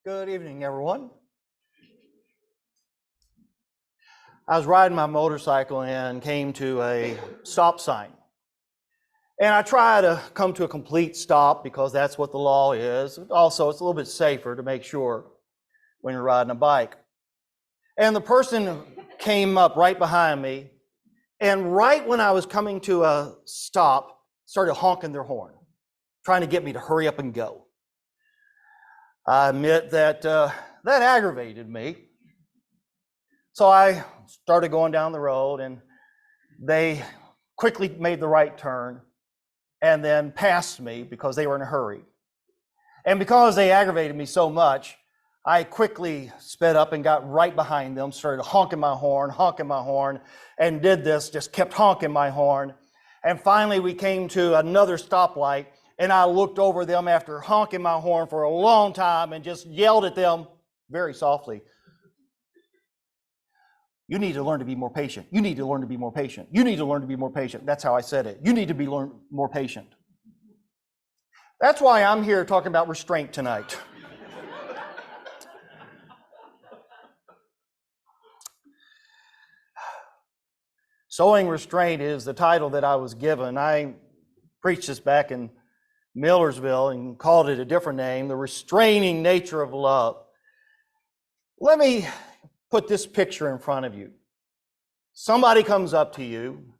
Good evening, everyone. I was riding my motorcycle and came to a stop sign. And I try to come to a complete stop because that's what the law is. Also, it's a little bit safer to make sure when you're riding a bike. And the person came up right behind me, and right when I was coming to a stop, started honking their horn, trying to get me to hurry up and go. I admit that that aggravated me. So I started going down the road, and they quickly made the right turn and then passed me because they were in a hurry. And because they aggravated me so much, I quickly sped up and got right behind them, started honking my horn, and did this, just kept honking my horn. And finally we came to another stoplight, and I looked over them after honking my horn for a long time and just yelled at them very softly, "You need to learn to be more patient. You need to learn to be more patient. You need to learn to be more patient." That's how I said it. You need to be more patient. That's why I'm here talking about restraint tonight. Sowing Restraint is the title that I was given. I preached this back in Millersville and called it a different name, the restraining nature of love. Let me put this picture in front of you. Somebody comes up to you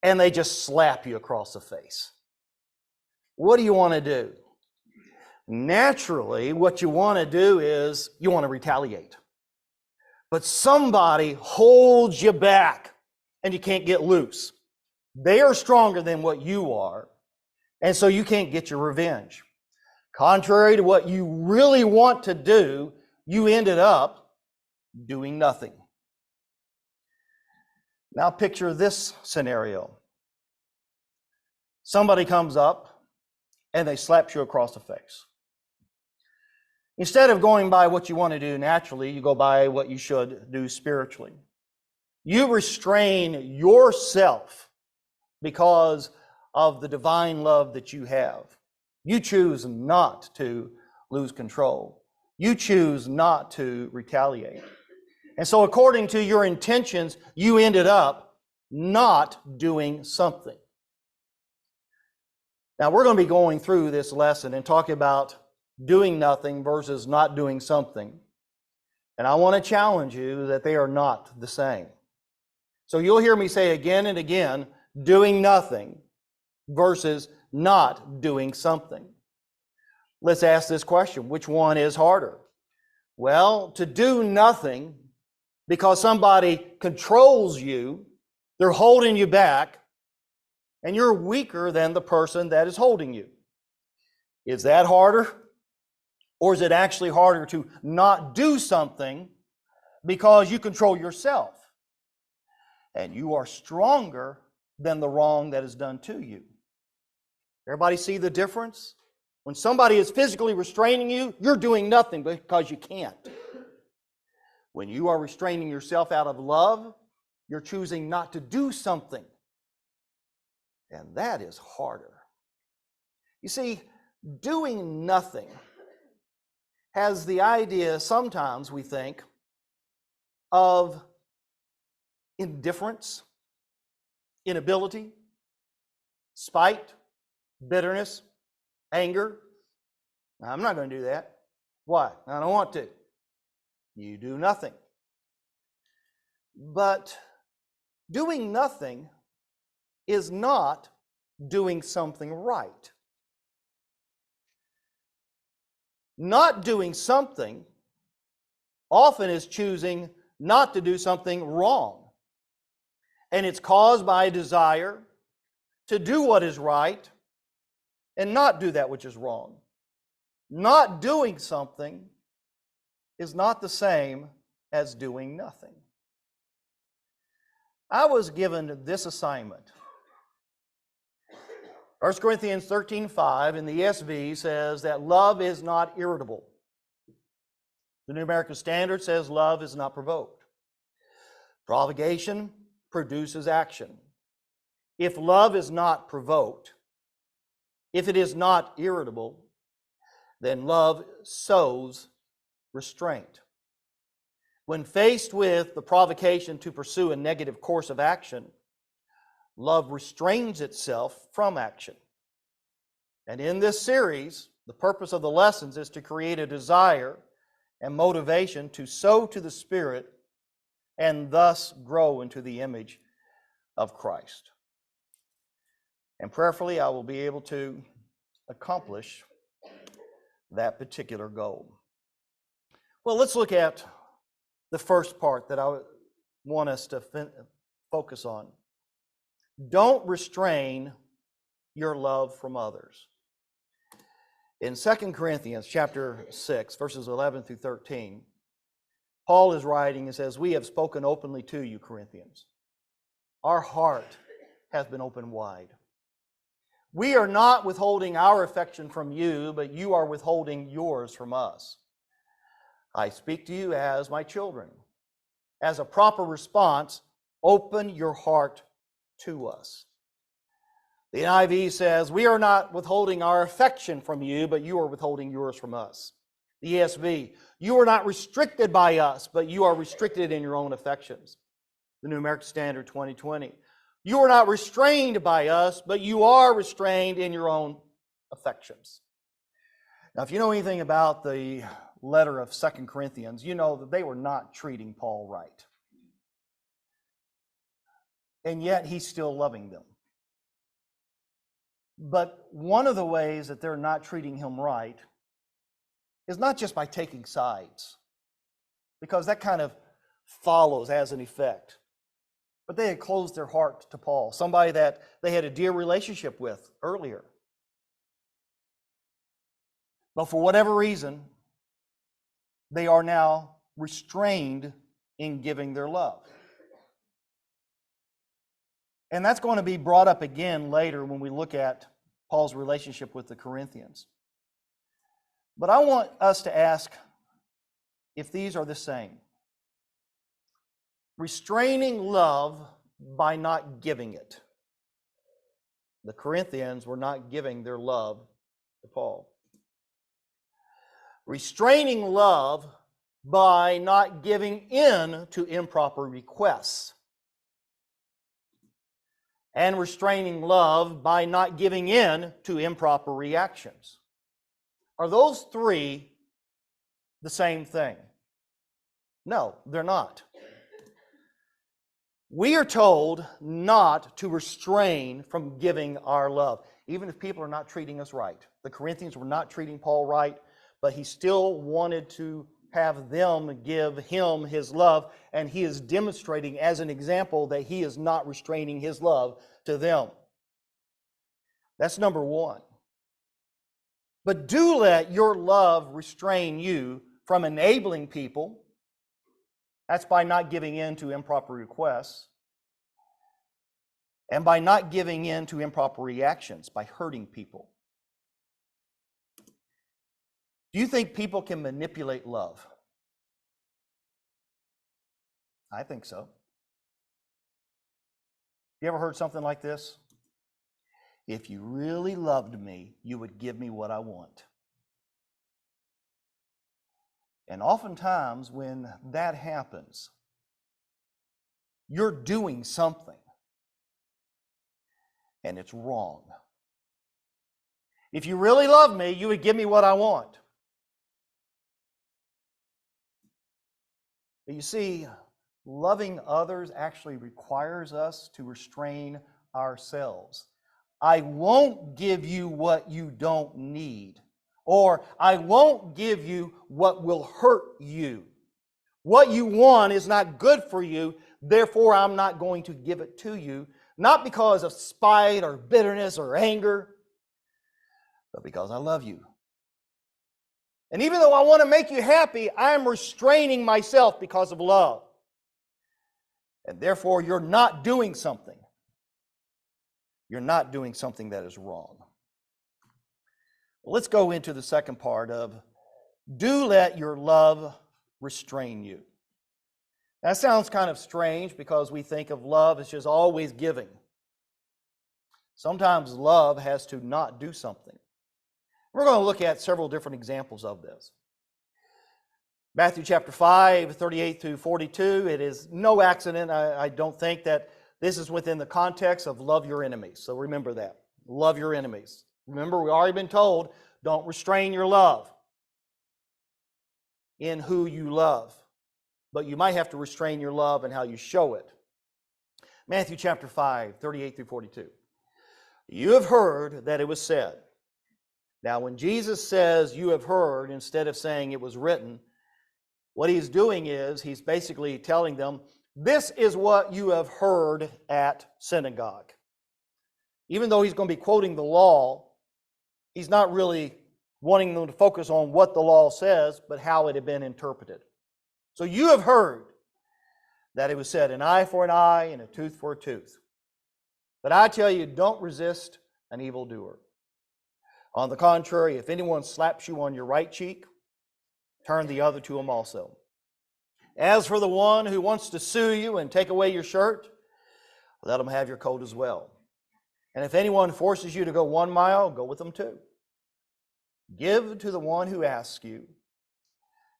and they just slap you across the face. What do you want to do? Naturally, what you want to do is you want to retaliate. But somebody holds you back and you can't get loose. They are stronger than what you are, and so you can't get your revenge. Contrary to what you really want to do, you ended up doing nothing. Now picture this scenario. Somebody comes up and they slap you across the face. Instead of going by what you want to do naturally, you go by what you should do spiritually. You restrain yourself because of the divine love that you have. You choose not to lose control. You choose not to retaliate. And so according to your intentions, you ended up not doing something. Now we're going to be going through this lesson and talking about doing nothing versus not doing something. And I want to challenge you that they are not the same. So you'll hear me say again and again, doing nothing versus not doing something. Let's ask this question, which one is harder? Well, to do nothing because somebody controls you, they're holding you back, and you're weaker than the person that is holding you. Is that harder? Or is it actually harder to not do something because you control yourself and you are stronger than the wrong that is done to you? Everybody see the difference? When somebody is physically restraining you, you're doing nothing because you can't. When you are restraining yourself out of love, you're choosing not to do something. And that is harder. You see, doing nothing has the idea, sometimes we think, of indifference, inability, spite, bitterness, anger. Now, I'm not going to do that. Why? I don't want to. You do nothing. But doing nothing is not doing something right. Not doing something often is choosing not to do something wrong. And it's caused by a desire to do what is right and not do that which is wrong. Not doing something is not the same as doing nothing. I was given this assignment. 1 Corinthians 13:5 in the ESV says that love is not irritable. The New American Standard says love is not provoked. Provocation produces action. If love is not provoked, if it is not irritable, then love sows restraint. When faced with the provocation to pursue a negative course of action, love restrains itself from action. And in this series, the purpose of the lessons is to create a desire and motivation to sow to the Spirit and thus grow into the image of Christ. And prayerfully, I will be able to accomplish that particular goal. Well, let's look at the first part that I want us to focus on. Don't restrain your love from others. In 2 Corinthians chapter 6, verses 11 through 13, Paul is writing and says, "We have spoken openly to you, Corinthians. Our heart has been opened wide. We are not withholding our affection from you, but you are withholding yours from us. I speak to you as my children. As a proper response, open your heart to us." The NIV says, "We are not withholding our affection from you, but you are withholding yours from us." The ESV, "You are not restricted by us, but you are restricted in your own affections." The New American Standard 2020, "You are not restrained by us, but you are restrained in your own affections." Now, if you know anything about the letter of 2 Corinthians, you know that they were not treating Paul right. And yet he's still loving them. But one of the ways that they're not treating him right is not just by taking sides, because that kind of follows as an effect. But they had closed their heart to Paul, somebody that they had a dear relationship with earlier. But for whatever reason, they are now restrained in giving their love. And that's going to be brought up again later when we look at Paul's relationship with the Corinthians. But I want us to ask if these are the same. Restraining love by not giving it. The Corinthians were not giving their love to Paul. Restraining love by not giving in to improper requests. And restraining love by not giving in to improper reactions. Are those three the same thing? No, they're not. We are told not to restrain from giving our love, even if people are not treating us right. The Corinthians were not treating Paul right, but he still wanted to have them give him his love, and he is demonstrating as an example that he is not restraining his love to them. That's number one. But do let your love restrain you from enabling people. That's by not giving in to improper requests. And by not giving in to improper reactions, by hurting people. Do you think people can manipulate love? I think so. You ever heard something like this? If you really loved me, you would give me what I want. And oftentimes when that happens, you're doing something, and it's wrong. If you really love me, you would give me what I want. But you see, loving others actually requires us to restrain ourselves. I won't give you what you don't need, or I won't give you what will hurt you. What you want is not good for you, therefore I'm not going to give it to you, not because of spite or bitterness or anger, but because I love you. And even though I want to make you happy, I'm restraining myself because of love. And therefore, you're not doing something. You're not doing something that is wrong. Let's go into the second part of, do let your love restrain you. That sounds kind of strange because we think of love as just always giving. Sometimes love has to not do something. We're going to look at several different examples of this. Matthew chapter 5, 38 through 42. It is no accident. I don't think that this is within the context of love your enemies. So remember that. Love your enemies. Remember, we've already been told, don't restrain your love in who you love. But you might have to restrain your love in how you show it. Matthew chapter 5, 38 through 42. You have heard that it was said. Now, when Jesus says you have heard, instead of saying it was written, what he's doing is he's basically telling them, this is what you have heard at synagogue. Even though he's going to be quoting the law, he's not really wanting them to focus on what the law says, but how it had been interpreted. So you have heard that it was said, an eye for an eye and a tooth for a tooth. But I tell you, don't resist an evildoer. On the contrary, if anyone slaps you on your right cheek, turn the other to him also. As for the one who wants to sue you and take away your shirt, let him have your coat as well. And if anyone forces you to go 1 mile, go with them 2. Give to the one who asks you,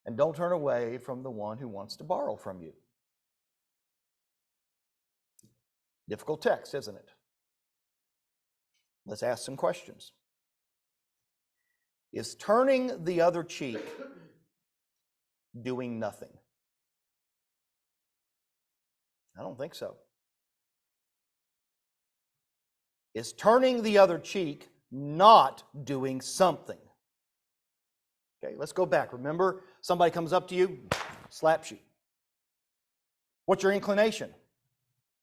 and don't turn away from the one who wants to borrow from you. Difficult text, isn't it? Let's ask some questions. Is turning the other cheek doing nothing? I don't think so. Is turning the other cheek not doing something? Okay, let's go back. Remember, somebody comes up to you, slaps you. What's your inclination?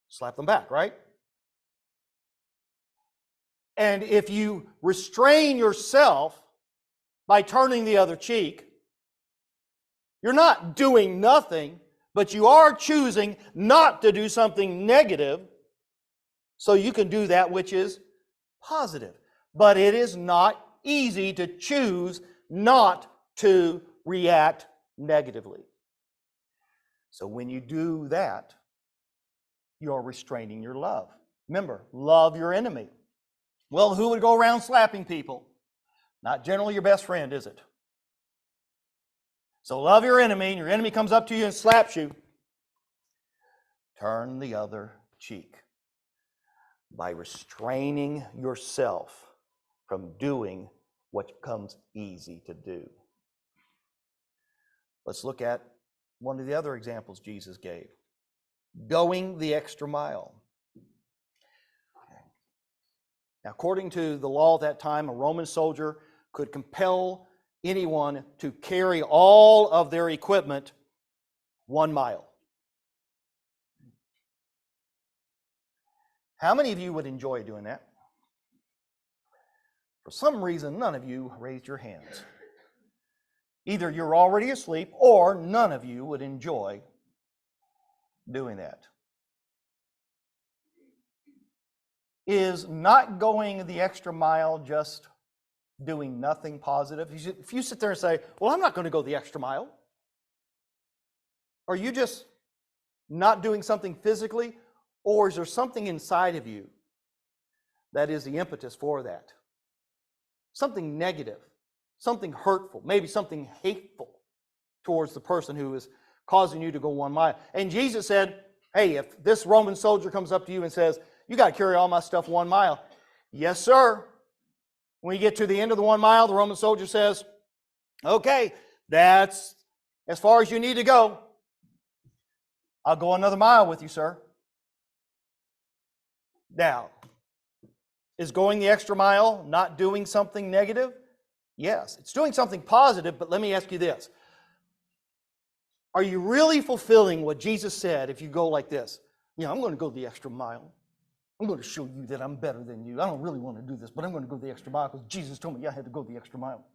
Slap them back, right? And if you restrain yourself by turning the other cheek, you're not doing nothing, but you are choosing not to do something negative so you can do that which is positive. But it is not easy to choose not to react negatively. So when you do that, you're restraining your love. Remember, love your enemy. Well, who would go around slapping people? Not generally your best friend, is it? So love your enemy, and your enemy comes up to you and slaps you. Turn the other cheek by restraining yourself from doing what comes easy to do. Let's look at one of the other examples Jesus gave. Going the extra mile. Now, according to the law at that time, a Roman soldier could compel anyone to carry all of their equipment 1 mile. How many of you would enjoy doing that? For some reason, none of you raised your hands. Either you're already asleep or none of you would enjoy doing that. Is not going the extra mile just doing nothing positive? If you sit there and say, well, I'm not going to go the extra mile, are you just not doing something physically, or is there something inside of you that is the impetus for that? Something negative, something hurtful, maybe something hateful towards the person who is causing you to go 1 mile. And Jesus said, hey, if this Roman soldier comes up to you and says, you got to carry all my stuff 1 mile. Yes, sir. When you get to the end of the 1 mile, the Roman soldier says, okay, that's as far as you need to go. I'll go another mile with you, sir. Now, is going the extra mile not doing something negative? Yes, it's doing something positive, but let me ask you this. Are you really fulfilling what Jesus said if you go like this? I'm going to go the extra mile. I'm going to show you that I'm better than you. I don't really want to do this, but I'm going to go the extra mile because Jesus told me I had to go the extra mile.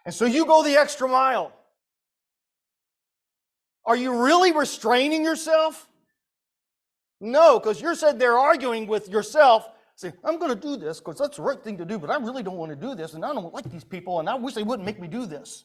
And so you go the extra mile. Are you really restraining yourself? No, because you're sitting there arguing with yourself, saying, I'm going to do this because that's the right thing to do, but I really don't want to do this, and I don't like these people, and I wish they wouldn't make me do this.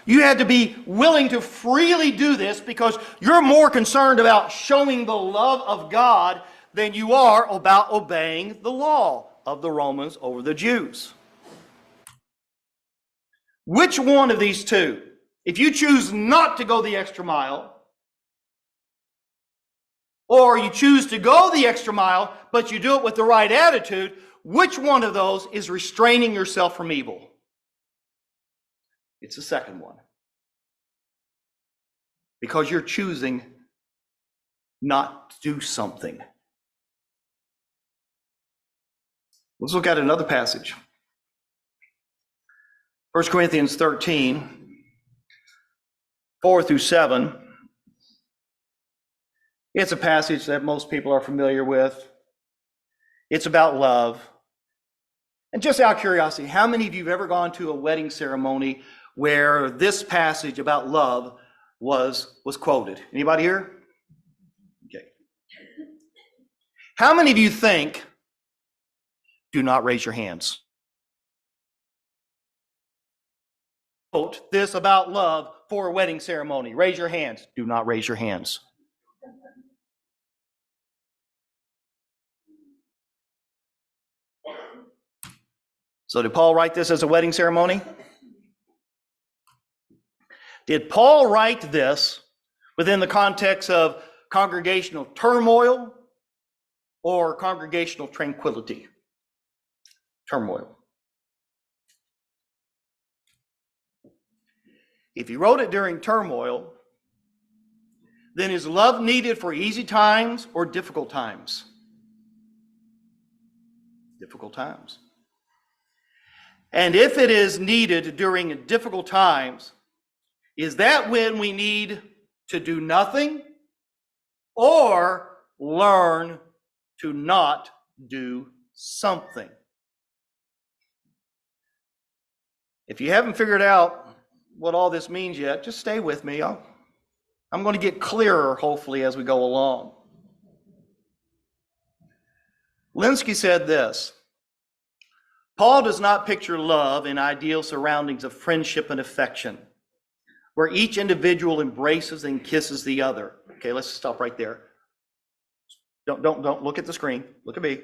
You had to be willing to freely do this because you're more concerned about showing the love of God than you are about obeying the law of the Romans over the Jews. Which one of these two? If you choose not to go the extra mile, or you choose to go the extra mile, but you do it with the right attitude, which one of those is restraining yourself from evil? It's the second one. Because you're choosing not to do something. Let's look at another passage. 1 Corinthians 13, 4 through 7. It's a passage that most people are familiar with. It's about love. And just out of curiosity, how many of you have ever gone to a wedding ceremony where this passage about love was quoted? Anybody here? Okay. How many of you think, do not raise your hands, quote this about love for a wedding ceremony? Raise your hands. Do not raise your hands. So did Paul write this as a wedding ceremony? Did Paul write this within the context of congregational turmoil or congregational tranquility? Turmoil. If he wrote it during turmoil, then is love needed for easy times or difficult times? Difficult times. And if it is needed during difficult times, is that when we need to do nothing or learn to not do something? If you haven't figured out what all this means yet, just stay with me. I'm going to get clearer, hopefully, as we go along. Linsky said this: Paul does not picture love in ideal surroundings of friendship and affection, where each individual embraces and kisses the other. Okay, let's stop right there. Don't look at the screen. Look at me.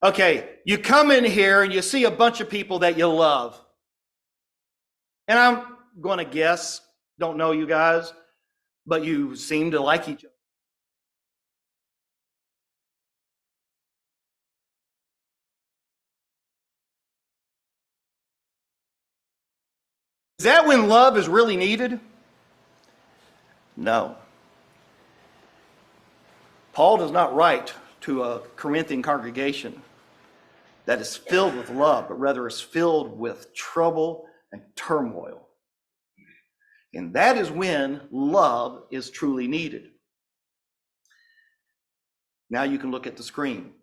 Okay, you come in here and you see a bunch of people that you love. And I'm going to guess, don't know you guys, but you seem to like each other. Is that when love is really needed? No. Paul does not write to a Corinthian congregation that is filled with love, but rather is filled with trouble and turmoil. And that is when love is truly needed. Now you can look at the screen.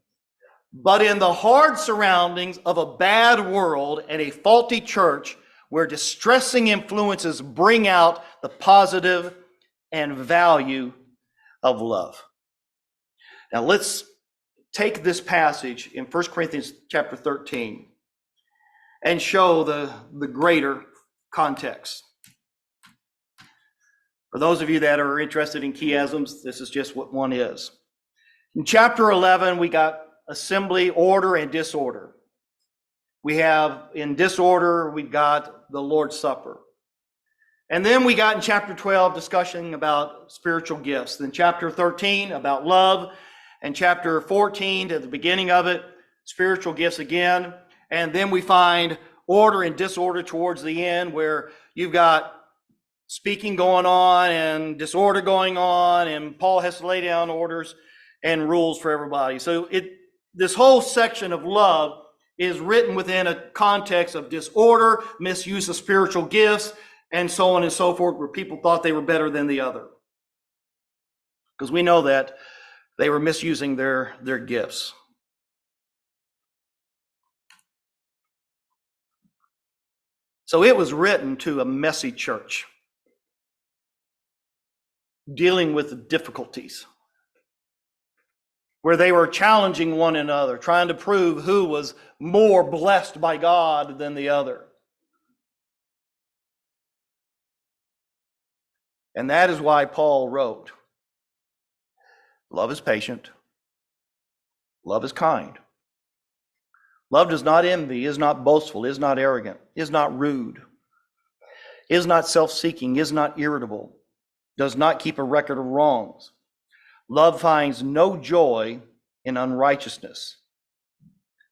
But in the hard surroundings of a bad world and a faulty church, where distressing influences bring out the positive and value of love. Now let's take this passage in 1 Corinthians chapter 13 and show the greater context. For those of you that are interested in chiasms, this is just what one is. In chapter 11, we got assembly, order, and disorder. We have, in disorder, we've got the Lord's Supper. And then we got in chapter 12 discussion about spiritual gifts. Then chapter 13 about love. And chapter 14, at the beginning of it, spiritual gifts again. And then we find order and disorder towards the end, where you've got speaking going on and disorder going on, and Paul has to lay down orders and rules for everybody. So this whole section of love is written within a context of disorder, misuse of spiritual gifts, and so on and so forth, where people thought they were better than the other. Because we know that they were misusing their gifts. So it was written to a messy church, dealing with difficulties, where they were challenging one another, trying to prove who was more blessed by God than the other. And that is why Paul wrote, love is patient. Love is kind. Love does not envy, is not boastful, is not arrogant, is not rude, is not self-seeking, is not irritable, does not keep a record of wrongs. Love finds no joy in unrighteousness,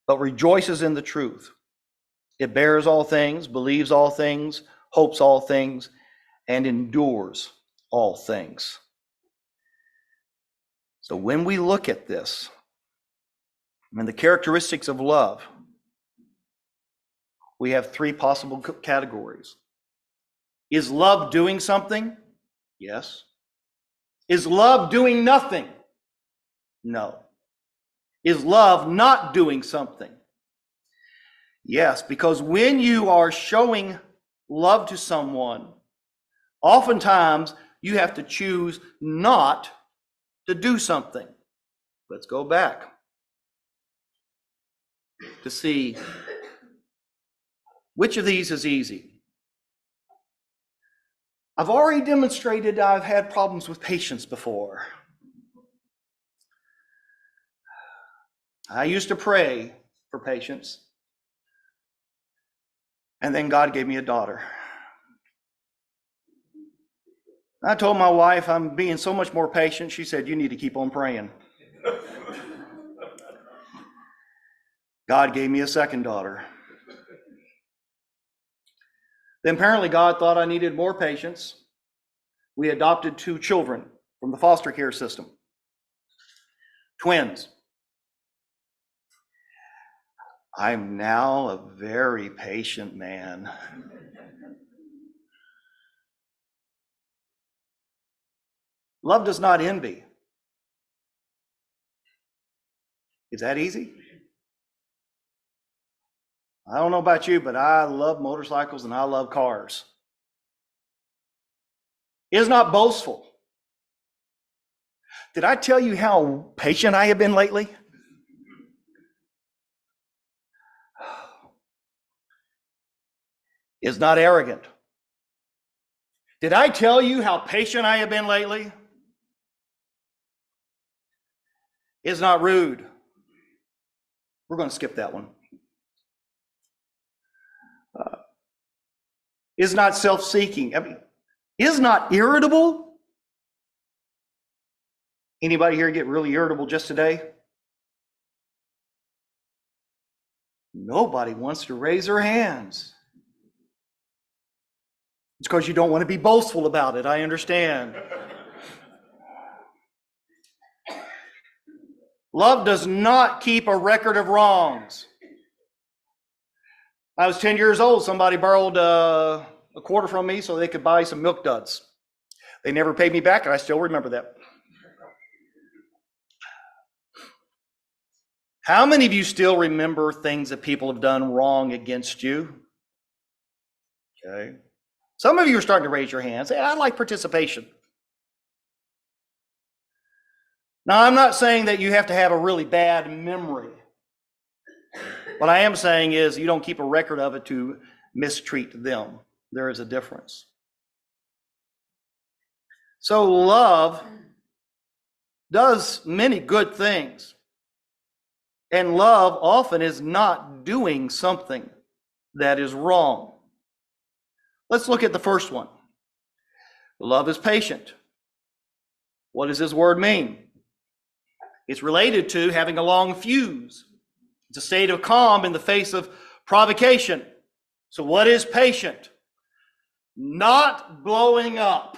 but rejoices in the truth. It bears all things, believes all things, hopes all things, and endures all things. So when we look at this, and the characteristics of love, we have three possible categories. Is love doing something? Yes. Is love doing nothing? No. Is love not doing something? Yes, because when you are showing love to someone, oftentimes you have to choose not to do something. Let's go back to see which of these is easy. I've already demonstrated I've had problems with patience before. I used to pray for patience, and then God gave me a daughter. I told my wife I'm being so much more patient. She said, you need to keep on praying. God gave me a second daughter. Then apparently God thought I needed more patience. We adopted 2 children from the foster care system. Twins. I'm now a very patient man. Love does not envy. Is that easy? I don't know about you, but I love motorcycles and I love cars. Is not boastful. Did I tell you how patient I have been lately? Is not arrogant. Did I tell you how patient I have been lately? Is not rude. We're going to skip that one. Is not self-seeking. Is not irritable. Anybody here get really irritable just today? Nobody wants to raise their hands. It's because you don't want to be boastful about it, I understand. Love does not keep a record of wrongs. I was 10 years old. Somebody borrowed a quarter from me so they could buy some milk duds. They never paid me back, and I still remember that. How many of you still remember things that people have done wrong against you? Okay. Some of you are starting to raise your hands. Hey, I like participation. Now, I'm not saying that you have to have a really bad memory. What I am saying is you don't keep a record of it to mistreat them. There is a difference. So love does many good things. And love often is not doing something that is wrong. Let's look at the first one. Love is patient. What does this word mean? It's related to having a long fuse. It's a state of calm in the face of provocation. So what is patient? Not blowing up.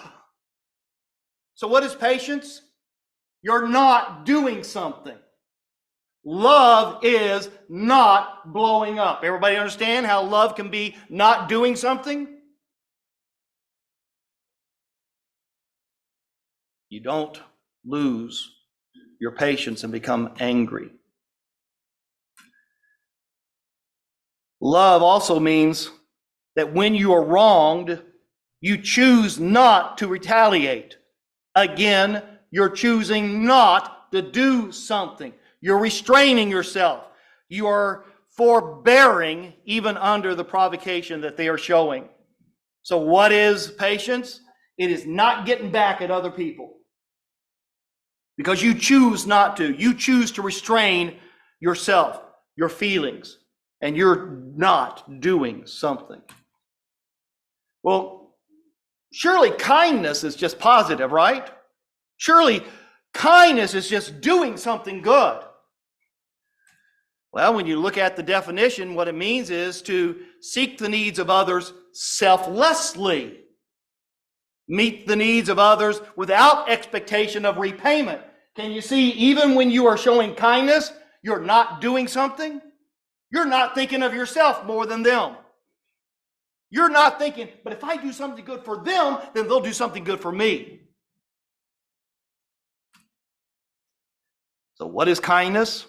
So what is patience? You're not doing something. Love is not blowing up. Everybody understand how love can be not doing something? You don't lose your patience and become angry. Love also means that when you are wronged, you choose not to retaliate. Again, you're choosing not to do something. You're restraining yourself. You are forbearing even under the provocation that they are showing. So what is patience? It is not getting back at other people. Because you choose not to. You choose to restrain yourself, your feelings, and you're not doing something. Well, surely kindness is just positive, right? Surely kindness is just doing something good. Well, when you look at the definition, what it means is to seek the needs of others selflessly. Meet the needs of others without expectation of repayment. Can you see, even when you are showing kindness, you're not doing something? You're not thinking of yourself more than them. You're not thinking, but if I do something good for them, then they'll do something good for me. So what is kindness?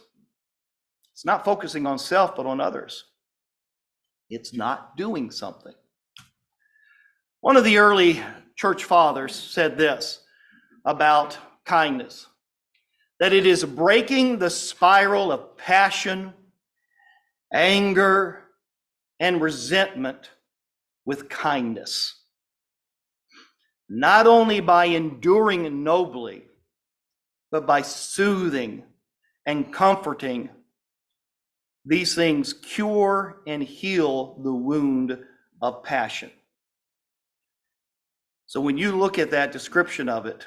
It's not focusing on self, but on others. It's not doing something. One of the early church fathers said this about kindness, that it is breaking the spiral of passion, anger, and resentment with kindness. Not only by enduring nobly, but by soothing and comforting. These things cure and heal the wound of passion. So when you look at that description of it,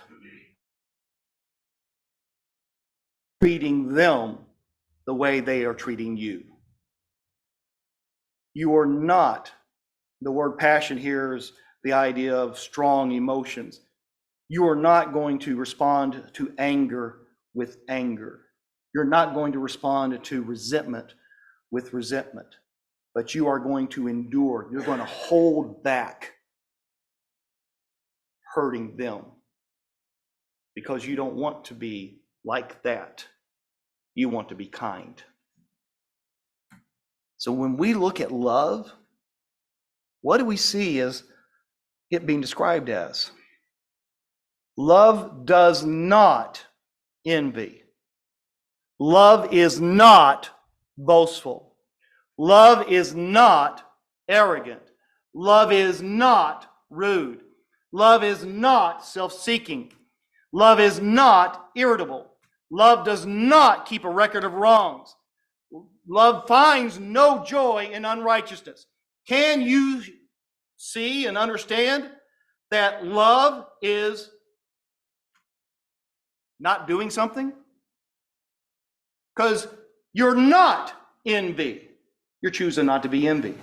treating them the way they are treating you. You are not, the word passion here is the idea of strong emotions. You are not going to respond to anger with anger. You're not going to respond to resentment with resentment, but you are going to endure. You're going to hold back hurting them because you don't want to be like that. You want to be kind. So when we look at love, what do we see as it being described as? Love does not envy. Love is not boastful. Love is not arrogant. Love is not rude. Love is not self-seeking. Love is not irritable. Love does not keep a record of wrongs. Love finds no joy in unrighteousness. Can you see and understand that love is not doing something? Because you're not envy. You're choosing not to be envy.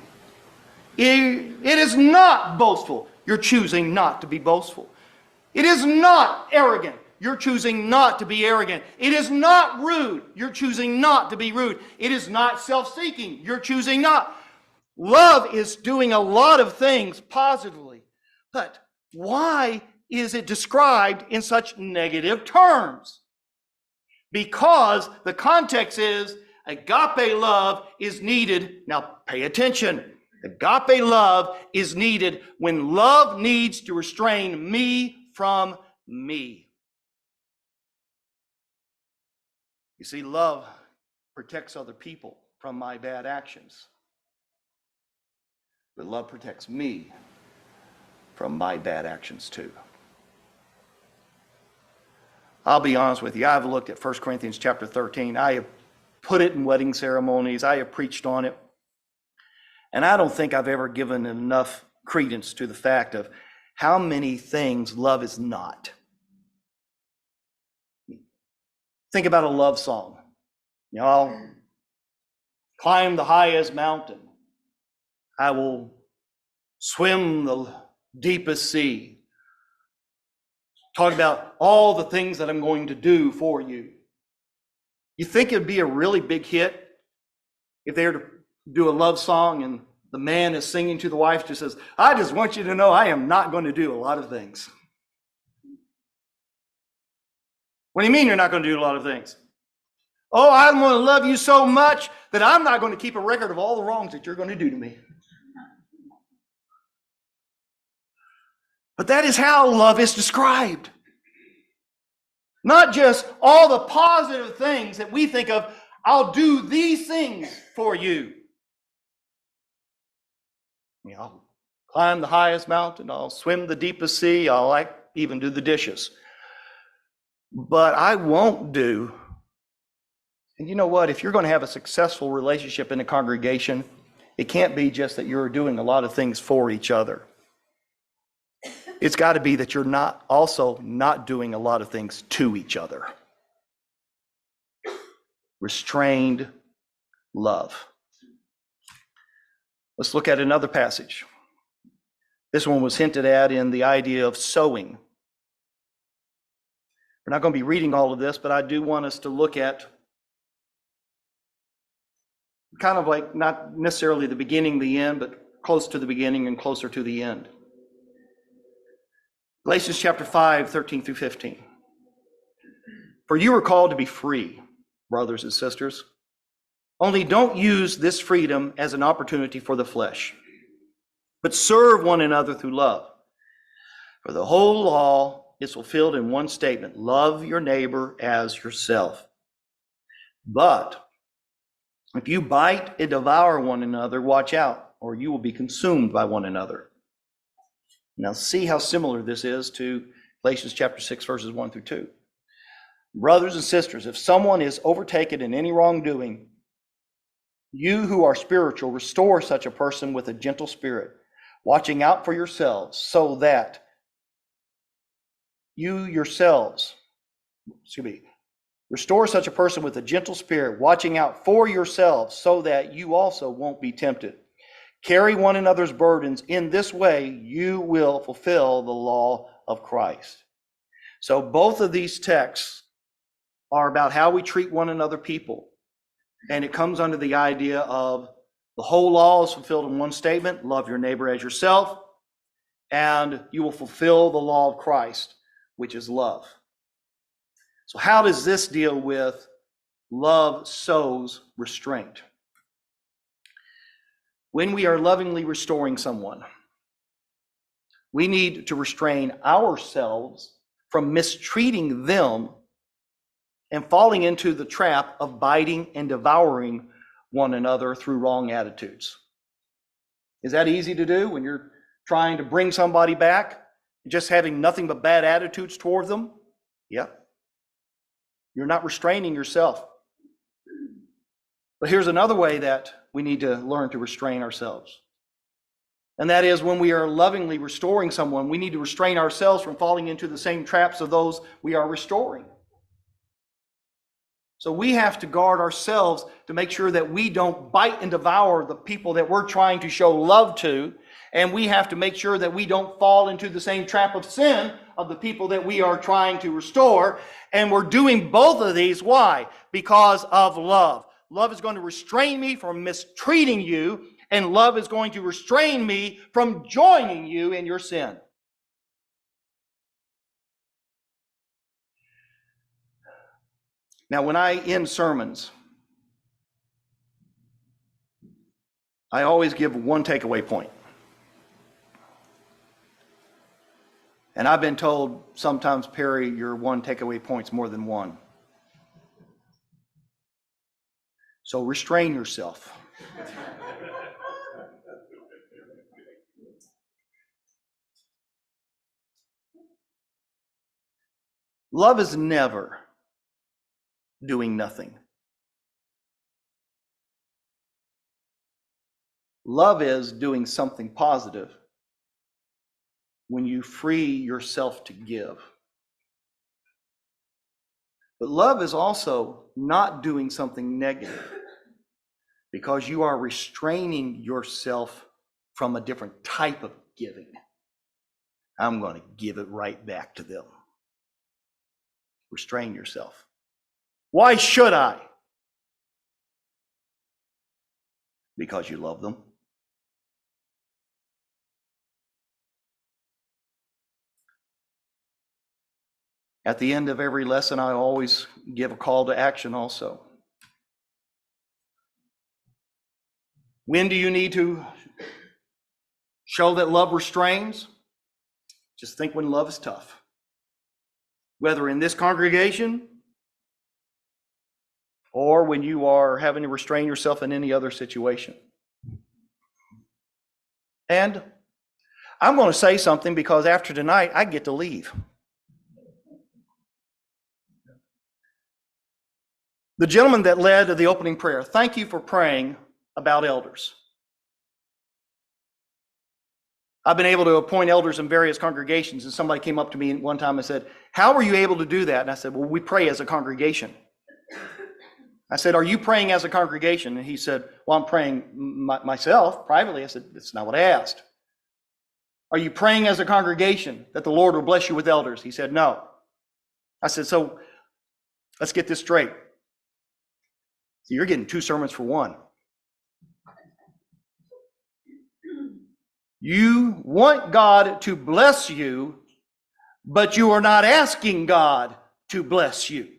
It is not boastful. You're choosing not to be boastful. It is not arrogant. You're choosing not to be arrogant. It is not rude. You're choosing not to be rude. It is not self-seeking. You're choosing not. Love is doing a lot of things positively. But why is it described in such negative terms? Because the context is agape love is needed. Now pay attention. Agape love is needed when love needs to restrain me from me. You see, love protects other people from my bad actions. But love protects me from my bad actions too. I'll be honest with you. I've looked at 1 Corinthians chapter 13. I have put it in wedding ceremonies. I have preached on it. And I don't think I've ever given enough credence to the fact of how many things love is not. Think about a love song. You know, I'll climb the highest mountain. I will swim the deepest sea. Talk about all the things that I'm going to do for you. You think it'd be a really big hit if they were to do a love song and the man is singing to the wife, just says, I just want you to know I am not going to do a lot of things. What do you mean you're not going to do a lot of things? Oh, I want to love you so much that I'm not going to keep a record of all the wrongs that you're going to do to me. But that is how love is described. Not just all the positive things that we think of, I'll do these things for you. You know, I'll climb the highest mountain. I'll swim the deepest sea. I'll even do the dishes. But I won't do. And you know what? If you're going to have a successful relationship in a congregation, it can't be just that you're doing a lot of things for each other. It's got to be that you're not doing a lot of things to each other. Restrained love. Let's look at another passage. This one was hinted at in the idea of sowing. We're not going to be reading all of this, but I do want us to look at kind of like not necessarily the beginning, the end, but close to the beginning and closer to the end. Galatians chapter 5, 13 through 15. For you are called to be free, brothers and sisters. Only don't use this freedom as an opportunity for the flesh, but serve one another through love. For the whole law is fulfilled in one statement: love your neighbor as yourself. But if you bite and devour one another, watch out, or you will be consumed by one another. Now see how similar this is to Galatians chapter 6, verses 1 through 2. Brothers and sisters, if someone is overtaken in any wrongdoing, you who are spiritual, restore such a person with a gentle spirit, watching out for yourselves, so that restore such a person with a gentle spirit, watching out for yourselves, so that you also won't be tempted. Carry one another's burdens. In this way, you will fulfill the law of Christ. So both of these texts are about how we treat one another people. And it comes under the idea of the whole law is fulfilled in one statement: love your neighbor as yourself, and you will fulfill the law of Christ, which is love. So how does this deal with love sows restraint? When we are lovingly restoring someone, we need to restrain ourselves from mistreating them and falling into the trap of biting and devouring one another through wrong attitudes. Is that easy to do when you're trying to bring somebody back, just having nothing but bad attitudes toward them? Yep. You're not restraining yourself. But here's another way that we need to learn to restrain ourselves. And that is, when we are lovingly restoring someone, we need to restrain ourselves from falling into the same traps of those we are restoring. So we have to guard ourselves to make sure that we don't bite and devour the people that we're trying to show love to. And we have to make sure that we don't fall into the same trap of sin of the people that we are trying to restore. And we're doing both of these. Why? Because of love. Love is going to restrain me from mistreating you, and love is going to restrain me from joining you in your sin. Now, when I end sermons, I always give one takeaway point. And I've been told sometimes, Perry, your one takeaway point's more than one. So restrain yourself. Love is never doing nothing. Love is doing something positive when you free yourself to give. But love is also not doing something negative, because you are restraining yourself from a different type of giving. I'm going to give it right back to them. Restrain yourself. Why should I? Because you love them. At the end of every lesson, I always give a call to action also. When do you need to show that love restrains? Just think when love is tough. Whether in this congregation or when you are having to restrain yourself in any other situation. And I'm going to say something because after tonight, I get to leave. The gentleman that led the opening prayer, thank you for praying about elders. I've been able to appoint elders in various congregations, and somebody came up to me one time and said, how were you able to do that? And I said, well, we pray as a congregation. I said, are you praying as a congregation? And he said, well, I'm praying myself privately. I said, that's not what I asked. Are you praying as a congregation that the Lord will bless you with elders? He said, no. I said, so let's get this straight. So you're getting 2 sermons for one. You want God to bless you, but you are not asking God to bless you.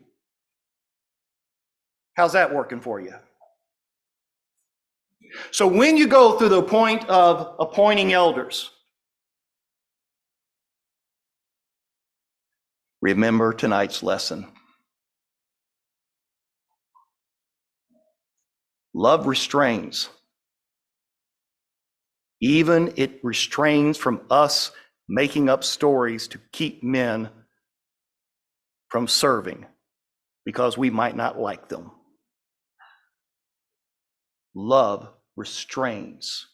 How's that working for you? So when you go through the point of appointing elders, remember tonight's lesson. Love restrains. Even it restrains from us making up stories to keep men from serving because we might not like them. Love restrains.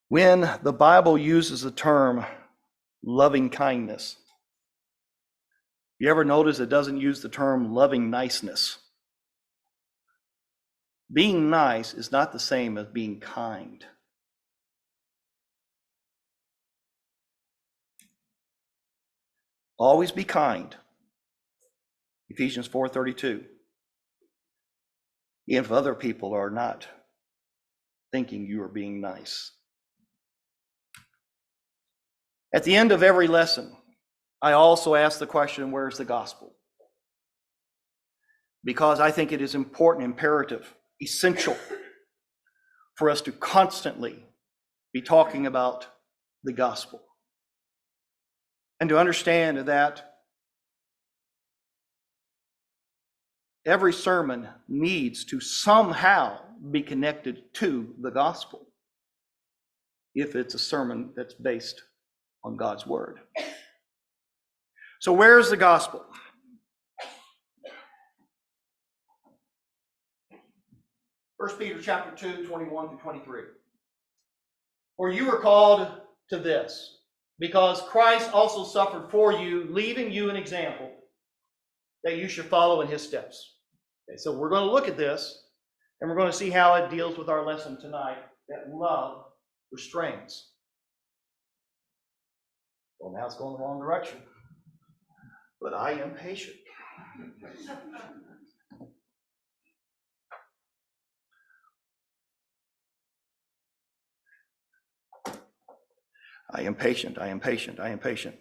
When the Bible uses the term loving kindness, you ever notice it doesn't use the term loving niceness? Being nice is not the same as being kind. Always be kind. Ephesians 4:32. If other people are not thinking you are being nice. At the end of every lesson, I also ask the question, where's the gospel? Because I think it is important, imperative, essential for us to constantly be talking about the gospel. And to understand that every sermon needs to somehow be connected to the gospel if it's a sermon that's based on God's word. So where's the gospel? 1 Peter chapter 2, 21 through 23. For you are called to this, because Christ also suffered for you, leaving you an example that you should follow in his steps. Okay, so we're going to look at this, and we're going to see how it deals with our lesson tonight, that love restrains. Well, now it's going the wrong direction. But I am patient. I am patient, I am patient, I am patient.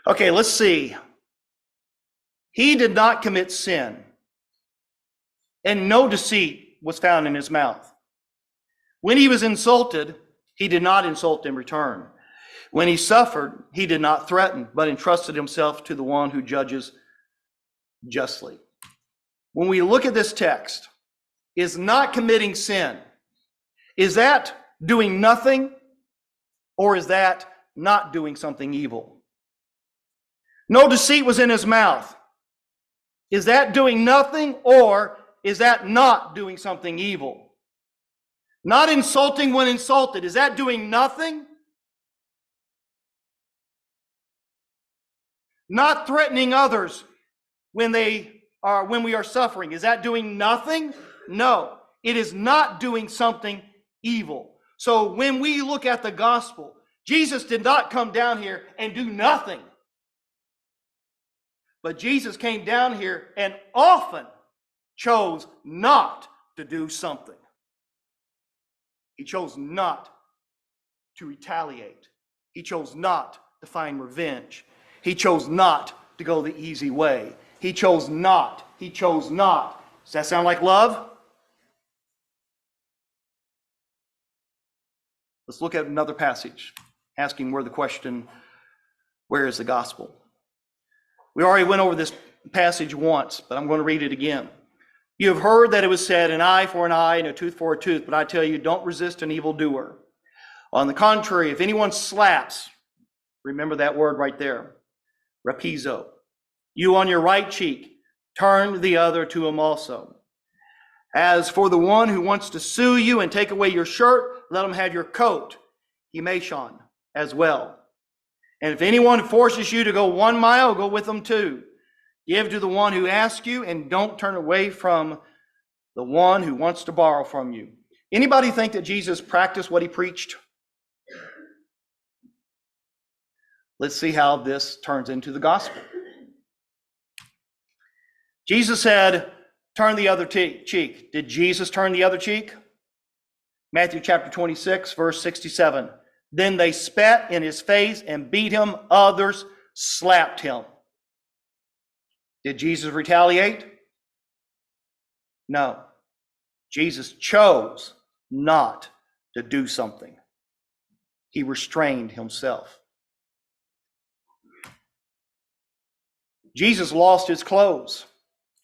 Okay, let's see. He did not commit sin, and no deceit was found in his mouth. When he was insulted, he did not insult in return. When he suffered, he did not threaten, but entrusted himself to the one who judges justly. When we look at this text, is not committing sin, is that doing nothing? Or is that not doing something evil? No deceit was in his mouth. Is that doing nothing, or is that not doing something evil? Not insulting when insulted. Is that doing nothing? Not threatening others when we are suffering. Is that doing nothing? No, it is not doing something evil. So when we look at the gospel, Jesus did not come down here and do nothing. But Jesus came down here and often chose not to do something. He chose not to retaliate. He chose not to find revenge. He chose not to go the easy way. He chose not. He chose not. Does that sound like love? Let's look at another passage, asking where the question, where is the gospel? We already went over this passage once, but I'm going to read it again. You have heard that it was said, an eye for an eye and a tooth for a tooth, but I tell you, don't resist an evildoer. On the contrary, if anyone slaps, remember that word right there, rapizo, you on your right cheek, turn the other to him also. As for the one who wants to sue you and take away your shirt, let him have your coat, himashon, as well. And if anyone forces you to go 1 mile, go with them 2. Give to the one who asks you, and don't turn away from the one who wants to borrow from you. Anybody think that Jesus practiced what he preached? Let's see how this turns into the gospel. Jesus said, turn the other cheek. Did Jesus turn the other cheek? Matthew chapter 26, verse 67. Then they spat in his face and beat him. Others slapped him. Did Jesus retaliate? No. Jesus chose not to do something. He restrained himself. Jesus lost his clothes.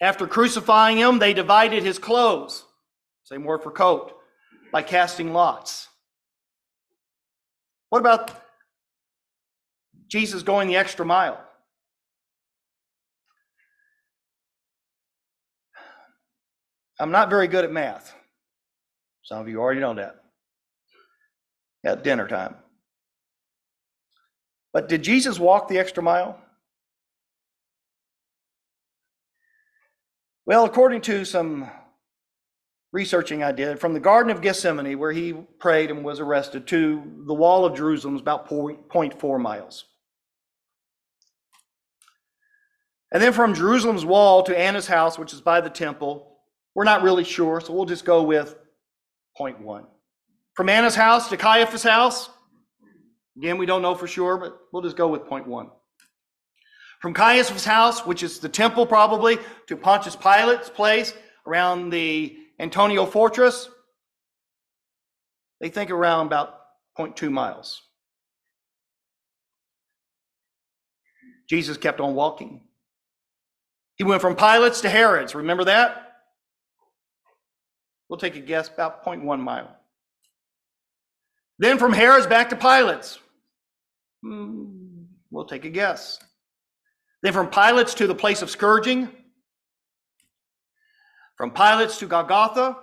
After crucifying him, they divided his clothes, same word for coat, by casting lots. What about Jesus going the extra mile? I'm not very good at math. Some of you already know that. At dinner time. But did Jesus walk the extra mile? Well, according to some researching I did, from the Garden of Gethsemane, where he prayed and was arrested, to the wall of Jerusalem is about 0.4 miles. And then from Jerusalem's wall to Anna's house, which is by the temple, we're not really sure, so we'll just go with 0.1. From Anna's house to Caiaphas' house, again, we don't know for sure, but we'll just go with 0.1. From Caiaphas' house, which is the temple probably, to Pontius Pilate's place around the Antonia fortress, they think around about 0.2 miles. Jesus kept on walking. He went from Pilate's to Herod's. Remember that? We'll take a guess, about 0.1 mile. Then from Herod's back to Pilate's. We'll take a guess. Then from Pilate's to the place of scourging. From Pilate's to Golgotha,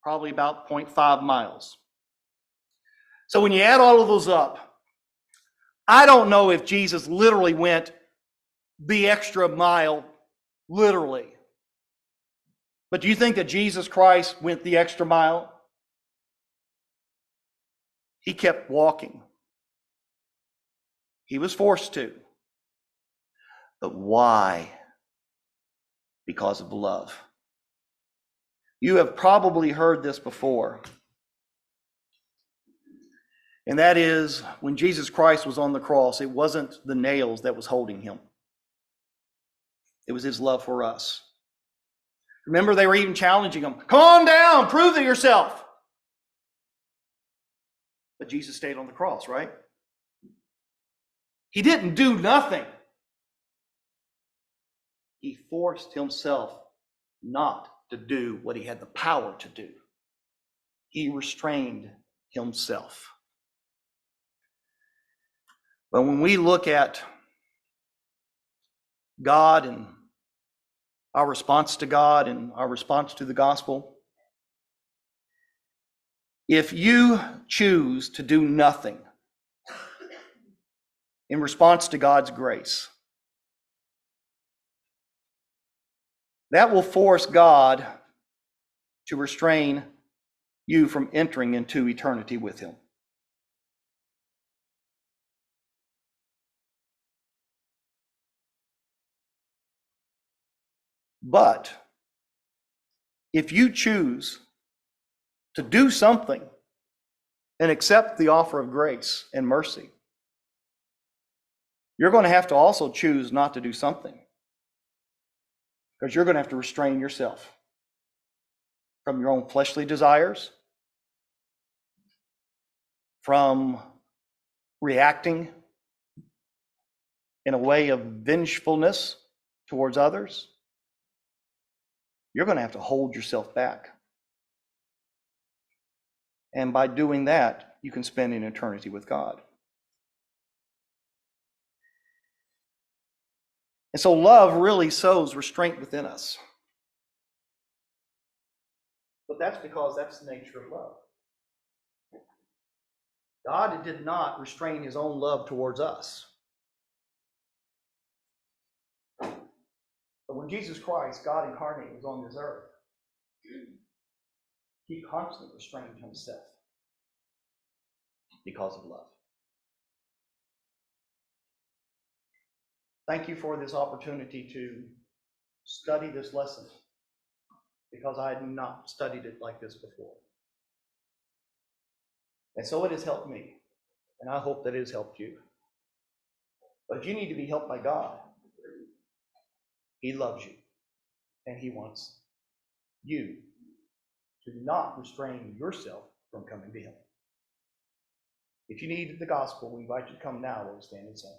probably about 0.5 miles. So when you add all of those up, I don't know if Jesus literally went the extra mile, literally. But do you think that Jesus Christ went the extra mile? He kept walking. He was forced to. But why? Because of love. You have probably heard this before. And that is, when Jesus Christ was on the cross, it wasn't the nails that was holding him. It was his love for us. Remember, they were even challenging him. Come on down, prove it yourself. But Jesus stayed on the cross, right? He didn't do nothing. He forced himself not to do what he had the power to do. He restrained himself. But when we look at God and our response to God and our response to the gospel, if you choose to do nothing in response to God's grace, that will force God to restrain you from entering into eternity with him. But if you choose to do something and accept the offer of grace and mercy, you're going to have to also choose not to do something. Because you're going to have to restrain yourself from your own fleshly desires, from reacting in a way of vengefulness towards others, you're going to have to hold yourself back. And by doing that, you can spend an eternity with God. And so love really sows restraint within us. But that's because that's the nature of love. God did not restrain his own love towards us. But when Jesus Christ, God incarnate, was on this earth, he constantly restrained himself because of love. Thank you for this opportunity to study this lesson, because I had not studied it like this before. And so it has helped me, and I hope that it has helped you. But you need to be helped by God. He loves you, and he wants you to not restrain yourself from coming to him. If you need the gospel, we invite you to come now while we stand and sing.